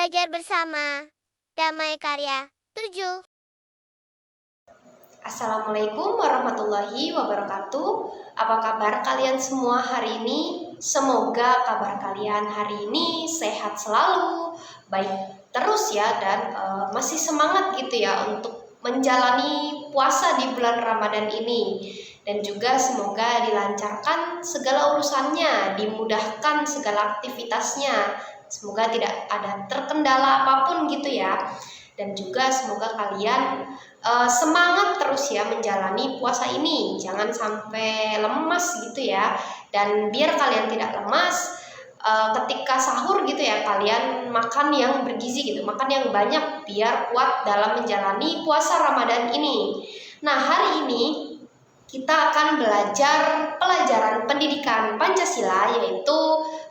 Belajar bersama. Damai Karya 7. Assalamualaikum warahmatullahi wabarakatuh. Apa kabar kalian semua hari ini? Semoga kabar kalian hari ini sehat selalu, baik terus ya, dan masih semangat gitu ya untuk menjalani puasa di bulan Ramadan ini. Dan juga semoga dilancarkan segala urusannya, dimudahkan segala aktivitasnya. Semoga tidak ada terkendala apapun gitu ya. Dan juga semoga kalian semangat terus ya menjalani puasa ini. Jangan sampai lemas gitu ya. Dan biar kalian tidak lemas, ketika sahur gitu ya, kalian makan yang bergizi gitu, makan yang banyak biar kuat dalam menjalani puasa Ramadan ini. Nah, hari ini kita akan belajar pelajaran pendidikan Pancasila, yaitu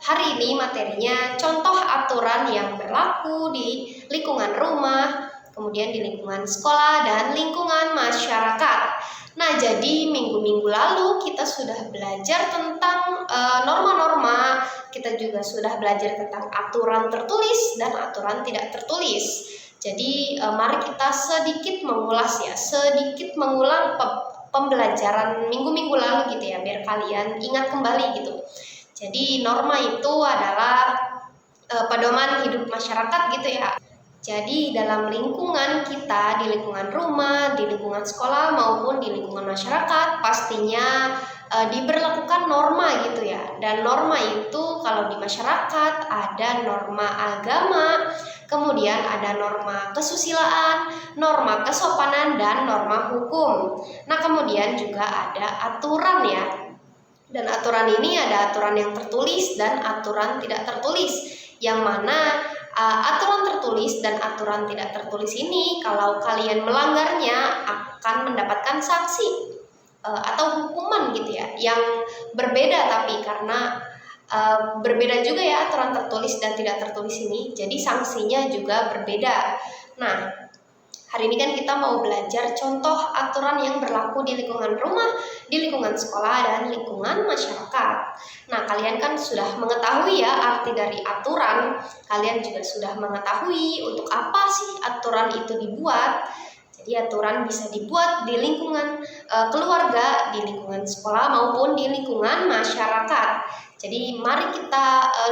hari ini materinya contoh aturan yang berlaku di lingkungan rumah, kemudian di lingkungan sekolah dan lingkungan masyarakat. Nah, jadi minggu-minggu lalu kita sudah belajar tentang norma-norma, kita juga sudah belajar tentang aturan tertulis dan aturan tidak tertulis. Jadi mari kita sedikit mengulas ya, sedikit mengulang pembelajaran minggu-minggu lalu gitu ya, biar kalian ingat kembali gitu. Jadi norma itu adalah pedoman hidup masyarakat gitu ya. Jadi dalam lingkungan kita, di lingkungan rumah, di lingkungan sekolah maupun di lingkungan masyarakat, pastinya diberlakukan norma gitu ya. Dan norma itu kalau di masyarakat ada norma agama, kemudian ada norma kesusilaan, norma kesopanan, dan norma hukum. Nah, kemudian juga ada aturan ya. Dan aturan ini ada aturan yang tertulis dan aturan tidak tertulis. Yang mana aturan tertulis dan aturan tidak tertulis ini kalau kalian melanggarnya akan mendapatkan sanksi atau hukuman gitu ya, yang berbeda, tapi karena berbeda juga ya aturan tertulis dan tidak tertulis ini, jadi sanksinya juga berbeda. Nah, hari ini kan kita mau belajar contoh aturan yang berlaku di lingkungan rumah, di lingkungan sekolah, dan lingkungan masyarakat. Nah, kalian kan sudah mengetahui ya arti dari aturan, kalian juga sudah mengetahui untuk apa sih aturan itu dibuat. Jadi aturan bisa dibuat di lingkungan keluarga, di lingkungan sekolah, maupun di lingkungan masyarakat. Jadi mari kita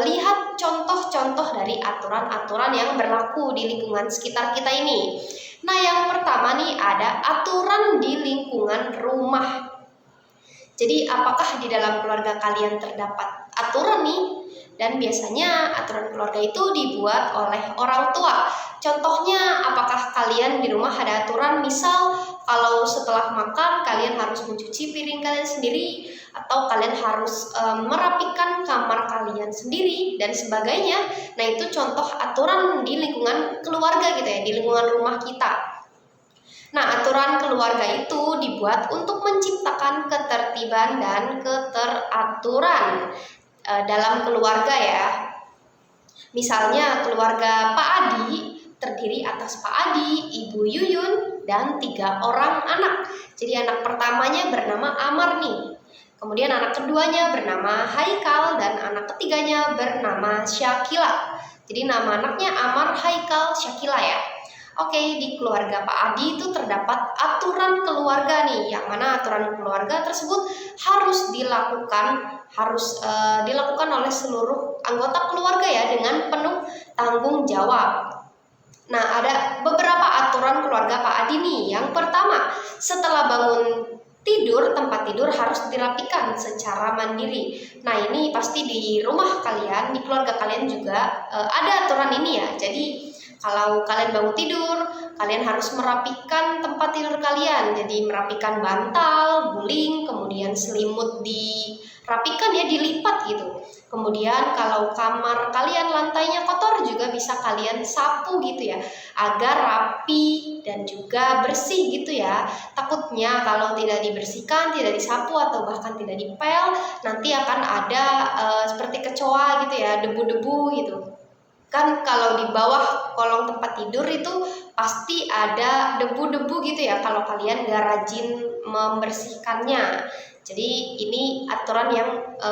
lihat contoh-contoh dari aturan-aturan yang berlaku di lingkungan sekitar kita ini. Nah, yang pertama nih ada aturan di lingkungan rumah. Jadi apakah di dalam keluarga kalian terdapat aturan nih? Dan biasanya aturan keluarga itu dibuat oleh orang tua. Contohnya, apakah kalian di rumah ada aturan, misal kalau setelah makan kalian harus mencuci piring kalian sendiri, atau kalian harus merapikan kamar kalian sendiri dan sebagainya. Nah, itu contoh aturan di lingkungan keluarga gitu ya, di lingkungan rumah kita. Nah, aturan keluarga itu dibuat untuk menciptakan ketertiban dan keteraturan dalam keluarga ya. Misalnya keluarga Pak Adi terdiri atas Pak Adi, Ibu Yuyun, dan 3 orang anak. Jadi anak pertamanya bernama Amar nih. Kemudian anak keduanya bernama Haikal dan anak ketiganya bernama Syakila. Jadi nama anaknya Amar, Haikal, Syakila ya. Oke, di keluarga Pak Adi itu terdapat aturan keluarga nih, yang mana aturan keluarga tersebut harus dilakukan oleh seluruh anggota keluarga ya, dengan penuh tanggung jawab. Nah, ada beberapa aturan keluarga Pak Adi nih. Yang pertama, setelah bangun tidur, tempat tidur harus dirapikan secara mandiri. Nah, ini pasti di rumah kalian, di keluarga kalian juga ada aturan ini ya. Jadi kalau kalian bangun tidur, kalian harus merapikan tempat tidur kalian. Jadi merapikan bantal, guling, kemudian selimut dirapikan ya, dilipat gitu. Kemudian kalau kamar kalian lantainya kotor juga bisa kalian sapu gitu ya, agar rapi dan juga bersih gitu ya. Takutnya kalau tidak dibersihkan, tidak disapu, atau bahkan tidak dipel, nanti akan ada seperti kecoa gitu ya, debu-debu gitu. Kan kalau di bawah kolong tempat tidur itu pasti ada debu-debu gitu ya kalau kalian gak rajin membersihkannya. Jadi ini aturan yang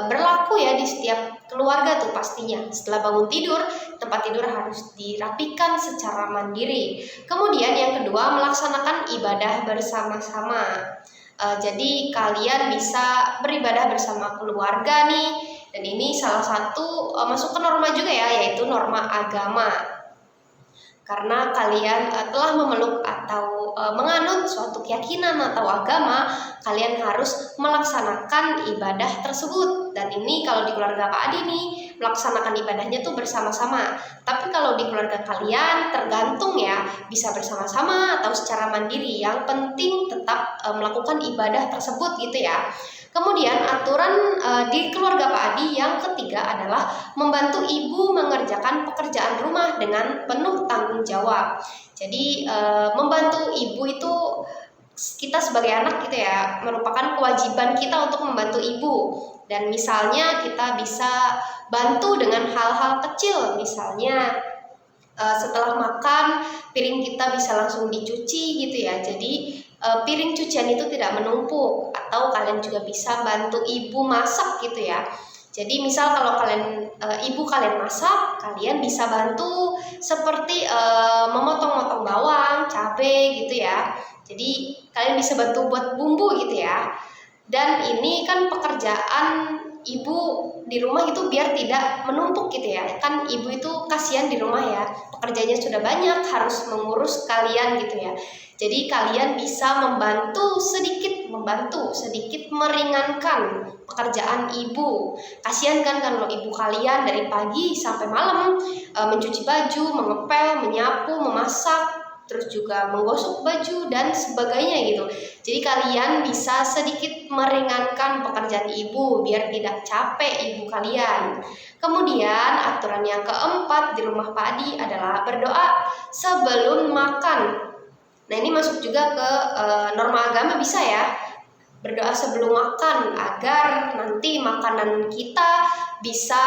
berlaku ya di setiap keluarga tuh pastinya. Setelah bangun tidur, tempat tidur harus dirapikan secara mandiri. Kemudian yang kedua, melaksanakan ibadah bersama-sama. Jadi kalian bisa beribadah bersama keluarga nih. Dan ini salah satu masuk ke norma juga ya, yaitu norma agama. Karena kalian telah memeluk atau menganut suatu keyakinan atau agama, kalian harus melaksanakan ibadah tersebut. Dan ini kalau di keluarga Pak Adi nih, melaksanakan ibadahnya tuh bersama-sama. Tapi kalau di keluarga kalian tergantung ya, bisa bersama-sama atau secara mandiri. Yang penting tetap melakukan ibadah tersebut gitu ya. Kemudian aturan di keluarga Pak Adi yang ketiga adalah membantu ibu mengerjakan pekerjaan rumah dengan penuh tanggung jawab. Jadi membantu ibu itu kita sebagai anak gitu ya, merupakan kewajiban kita untuk membantu ibu. Dan misalnya kita bisa bantu dengan hal-hal kecil, misalnya setelah makan piring kita bisa langsung dicuci gitu ya. Jadi piring cucian itu tidak menumpuk. Atau kalian juga bisa bantu ibu masak gitu ya. Jadi misal kalau ibu kalian masak, kalian bisa bantu seperti memotong-motong bawang, cabai gitu ya. Jadi kalian bisa bantu buat bumbu gitu ya. Dan ini kan pekerjaan ibu di rumah itu biar tidak menumpuk gitu ya. Kan ibu itu kasihan di rumah ya, pekerjaannya sudah banyak, harus mengurus kalian gitu ya. Jadi kalian bisa membantu sedikit meringankan pekerjaan ibu. Kasihan kan kalau ibu kalian dari pagi sampai malam mencuci baju, mengepel, menyapu, memasak, terus juga menggosok baju dan sebagainya gitu. Jadi kalian bisa sedikit meringankan pekerjaan ibu biar tidak capek ibu kalian. Kemudian aturan yang keempat di rumah Pak Adi adalah berdoa sebelum makan. Nah ini masuk juga ke norma agama bisa ya. Berdoa sebelum makan agar nanti makanan kita bisa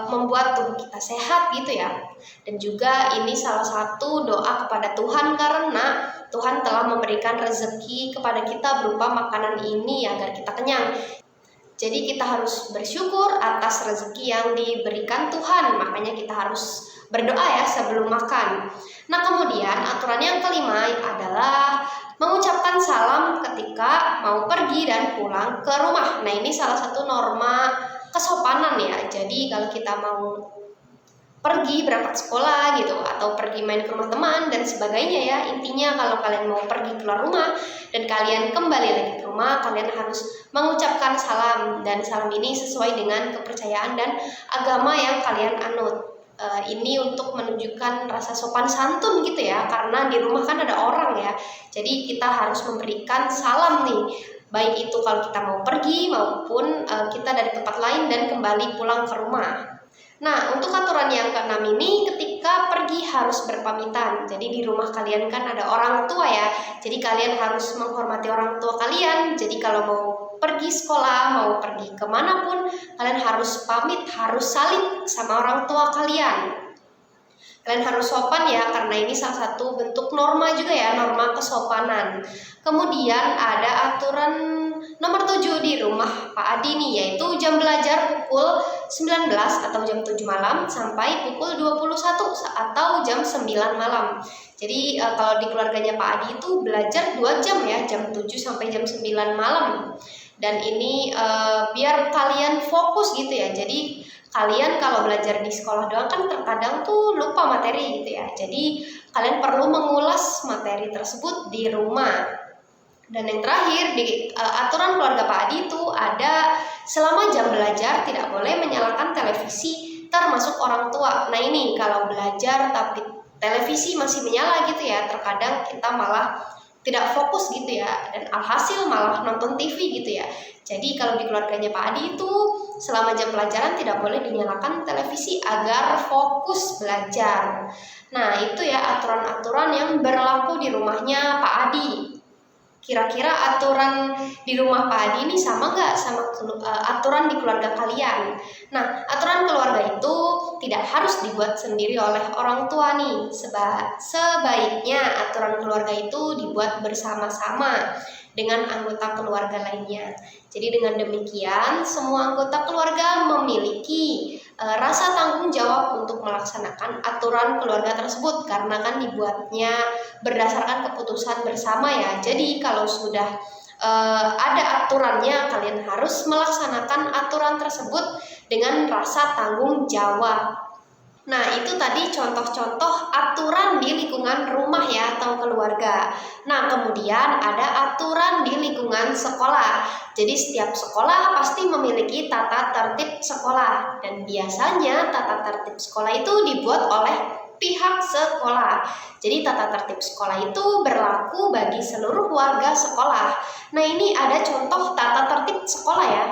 membuat tubuh kita sehat gitu ya. Dan juga ini salah satu doa kepada Tuhan karena Tuhan telah memberikan rezeki kepada kita berupa makanan ini agar kita kenyang. Jadi kita harus bersyukur atas rezeki yang diberikan Tuhan, makanya kita harus berdoa ya sebelum makan. Nah kemudian aturan yang kelima adalah mengucapkan salam ketika mau pergi dan pulang ke rumah. Nah ini salah satu norma kesopanan ya. Jadi kalau kita mau pergi berangkat sekolah gitu atau pergi main ke rumah teman dan sebagainya ya, intinya kalau kalian mau pergi keluar rumah dan kalian kembali lagi ke rumah, kalian harus mengucapkan salam, dan salam ini sesuai dengan kepercayaan dan agama yang kalian anut. Ini untuk menunjukkan rasa sopan santun gitu ya, karena di rumah kan ada orang ya, jadi kita harus memberikan salam nih, baik itu kalau kita mau pergi maupun kita dari tempat lain dan kembali pulang ke rumah. Nah, untuk aturan yang keenam ini ketika pergi harus berpamitan. Jadi di rumah kalian kan ada orang tua ya. Jadi kalian harus menghormati orang tua kalian. Jadi kalau mau pergi sekolah, mau pergi kemanapun, kalian harus pamit, harus salim sama orang tua kalian. Kalian harus sopan ya, karena ini salah satu bentuk norma juga ya, norma kesopanan. Kemudian ada aturan nomor 7 di rumah Pak Adi nih, yaitu jam belajar pukul 19 atau jam 7 malam sampai pukul 21 atau jam 9 malam. Jadi kalau di keluarganya Pak Adi itu belajar 2 jam ya, jam 7 sampai jam 9 malam. Dan ini biar kalian fokus gitu ya. Jadi kalian kalau belajar di sekolah doang kan terkadang tuh lupa materi gitu ya. Jadi kalian perlu mengulas materi tersebut di rumah. Dan yang terakhir di aturan keluarga Pak Adi itu ada selama jam belajar tidak boleh menyalakan televisi termasuk orang tua. Nah ini kalau belajar tapi televisi masih menyala gitu ya, terkadang kita malah tidak fokus gitu ya, dan alhasil malah nonton TV gitu ya. Jadi kalau di keluarganya Pak Adi itu selama jam pelajaran tidak boleh dinyalakan televisi agar fokus belajar. Nah itu ya aturan-aturan yang berlaku di rumahnya Pak Adi. Kira-kira aturan di rumah Pak Adi ini sama nggak sama aturan di keluarga kalian? Nah, aturan keluarga itu tidak harus dibuat sendiri oleh orang tua nih. Sebaiknya aturan keluarga itu dibuat bersama-sama dengan anggota keluarga lainnya. Jadi dengan demikian, semua anggota keluarga memiliki rasa tanggung jawab untuk melaksanakan aturan keluarga tersebut karena kan dibuatnya berdasarkan keputusan bersama ya. Jadi kalau sudah ada aturannya, kalian harus melaksanakan aturan tersebut dengan rasa tanggung jawab. Nah, itu tadi contoh-contoh aturan di lingkungan rumah ya atau keluarga. Nah, kemudian ada aturan di lingkungan sekolah. Jadi setiap sekolah pasti memiliki tata tertib sekolah dan biasanya tata tertib sekolah itu dibuat oleh pihak sekolah. Jadi tata tertib sekolah itu berlaku bagi seluruh warga sekolah. Nah, ini ada contoh tata tertib sekolah ya.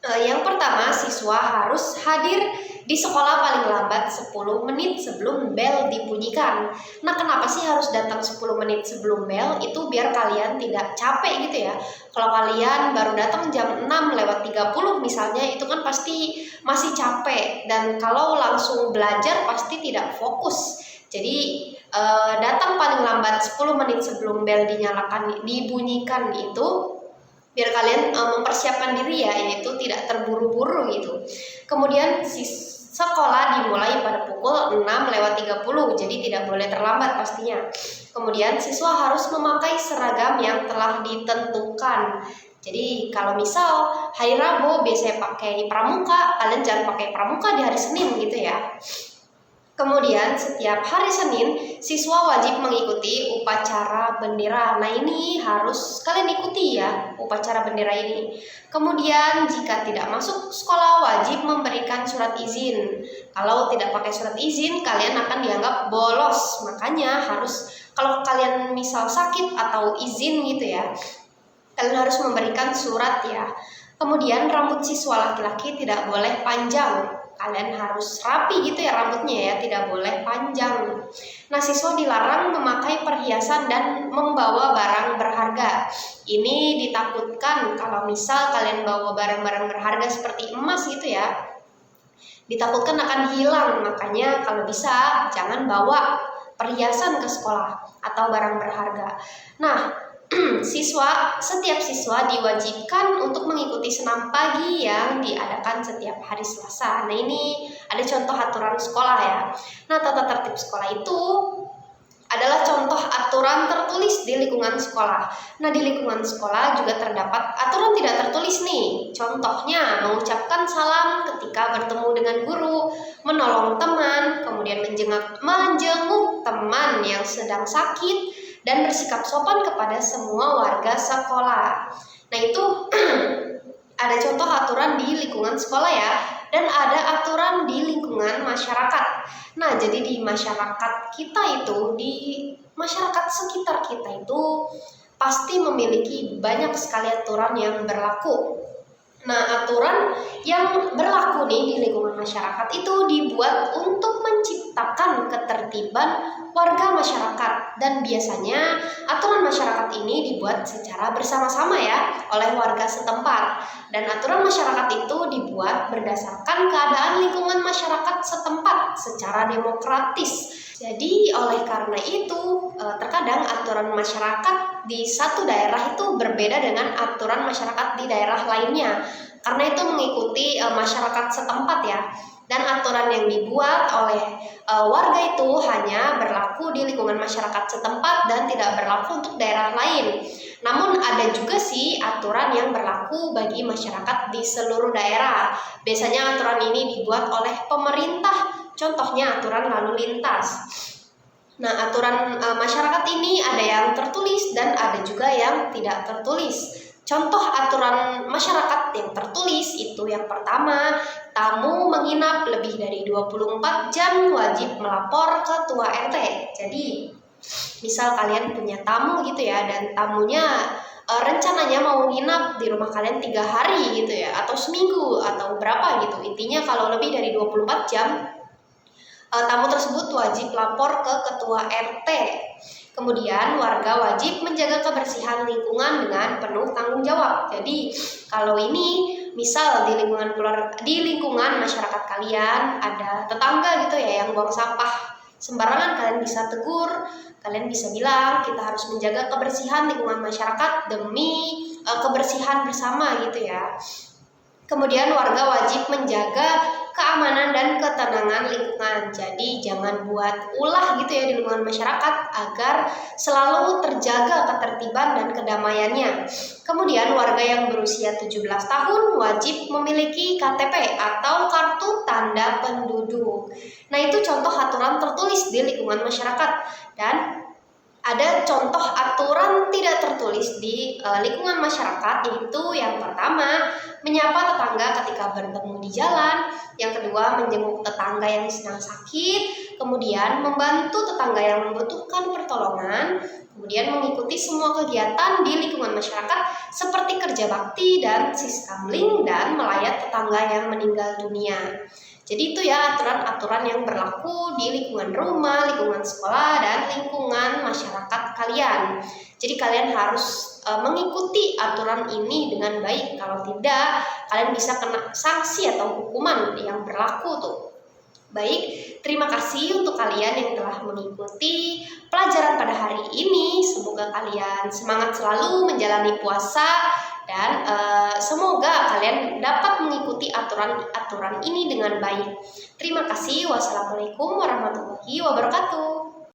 Yang pertama, siswa harus hadir di sekolah paling lambat 10 menit sebelum bel dibunyikan. Nah, kenapa sih harus datang 10 menit sebelum bel? Itu biar kalian tidak capek gitu ya. Kalau kalian baru datang jam 6:30 misalnya, itu kan pasti masih capek. Dan kalau langsung belajar pasti tidak fokus. Jadi datang paling lambat 10 menit sebelum bel dibunyikan itu biar kalian mempersiapkan diri ya, yaitu tidak terburu-buru gitu. Kemudian sekolah dimulai pada pukul 6:30, jadi tidak boleh terlambat pastinya. Kemudian siswa harus memakai seragam yang telah ditentukan. Jadi kalau misal hari Rabu biasanya pakai pramuka, kalian jangan pakai pramuka di hari Senin gitu ya. Kemudian setiap hari Senin, siswa wajib mengikuti upacara bendera. Nah, ini harus kalian ikuti ya, upacara bendera ini. Kemudian jika tidak masuk sekolah, wajib memberikan surat izin. Kalau tidak pakai surat izin, kalian akan dianggap bolos. Makanya harus, kalau kalian misal sakit atau izin gitu ya, kalian harus memberikan surat ya. Kemudian rambut siswa laki-laki tidak boleh panjang. Kalian harus rapi gitu ya rambutnya ya, tidak boleh panjang. Nah, siswa dilarang memakai perhiasan dan membawa barang berharga. Ini ditakutkan kalau misal kalian bawa barang-barang berharga seperti emas gitu ya, ditakutkan akan hilang. Makanya kalau bisa jangan bawa perhiasan ke sekolah atau barang berharga. Nah, setiap siswa diwajibkan untuk mengikuti senam pagi yang diadakan setiap hari Selasa. Nah, ini ada contoh aturan sekolah ya. Nah, tata tertib sekolah itu adalah contoh aturan tertulis di lingkungan sekolah. Nah, di lingkungan sekolah juga terdapat aturan tidak tertulis nih. Contohnya, mengucapkan salam ketika bertemu dengan guru, menolong teman, kemudian menjenguk teman yang sedang sakit, dan bersikap sopan kepada semua warga sekolah. Nah, itu ada contoh aturan di lingkungan sekolah ya, dan ada aturan di lingkungan masyarakat. Nah, jadi di masyarakat kita itu, di masyarakat sekitar kita itu pasti memiliki banyak sekali aturan yang berlaku. Nah, aturan yang berlaku nih di lingkungan masyarakat itu dibuat untuk menciptakan ketertiban warga masyarakat, dan biasanya aturan masyarakat ini dibuat secara bersama-sama ya oleh warga setempat. Dan aturan masyarakat itu dibuat berdasarkan keadaan lingkungan masyarakat setempat secara demokratis. Jadi oleh karena itu terkadang aturan masyarakat di satu daerah itu berbeda dengan aturan masyarakat di daerah lainnya, karena itu mengikuti masyarakat setempat ya. Dan aturan yang dibuat oleh warga itu hanya berlaku di lingkungan masyarakat setempat dan tidak berlaku untuk daerah lain. Namun ada juga sih aturan yang berlaku bagi masyarakat di seluruh daerah. Biasanya aturan ini dibuat oleh pemerintah, contohnya aturan lalu lintas. Nah, aturan masyarakat ini ada yang tertulis dan ada juga yang tidak tertulis. Contoh aturan masyarakat yang tertulis itu yang pertama, tamu menginap lebih dari 24 jam wajib melapor ke ketua RT. Jadi, misal kalian punya tamu gitu ya, dan tamunya rencananya mau nginap di rumah kalian 3 hari gitu ya, atau seminggu atau berapa gitu. Intinya kalau lebih dari 24 jam tamu tersebut wajib lapor ke ketua RT. Kemudian warga wajib menjaga kebersihan lingkungan dengan penuh tanggung jawab. Jadi kalau ini misal di lingkungan masyarakat kalian ada tetangga gitu ya yang buang sampah sembarangan, kalian bisa tegur, kalian bisa bilang kita harus menjaga kebersihan lingkungan masyarakat demi kebersihan bersama gitu ya. Kemudian warga wajib menjaga keamanan dan ketenangan lingkungan. Jadi jangan buat ulah gitu ya di lingkungan masyarakat agar selalu terjaga ketertiban dan kedamaiannya. Kemudian warga yang berusia 17 tahun wajib memiliki KTP atau kartu tanda penduduk. Nah, itu contoh aturan tertulis di lingkungan masyarakat, dan ada contoh aturan tidak tertulis di lingkungan masyarakat, yaitu yang pertama menyapa tetangga ketika bertemu di jalan, yang kedua menjenguk tetangga yang sedang sakit, kemudian membantu tetangga yang membutuhkan pertolongan, kemudian mengikuti semua kegiatan di lingkungan masyarakat seperti kerja bakti dan siskamling, dan melayat tetangga yang meninggal dunia. Jadi itu ya aturan-aturan yang berlaku di lingkungan rumah, lingkungan sekolah, dan lingkungan masyarakat kalian. Jadi kalian harus mengikuti aturan ini dengan baik. Kalau tidak, kalian bisa kena sanksi atau hukuman yang berlaku tuh. Baik, terima kasih untuk kalian yang telah mengikuti pelajaran pada hari ini. Semoga kalian semangat selalu menjalani puasa, dan semoga kalian dapat mengikuti aturan-aturan ini dengan baik. Terima kasih. Wassalamualaikum warahmatullahi wabarakatuh.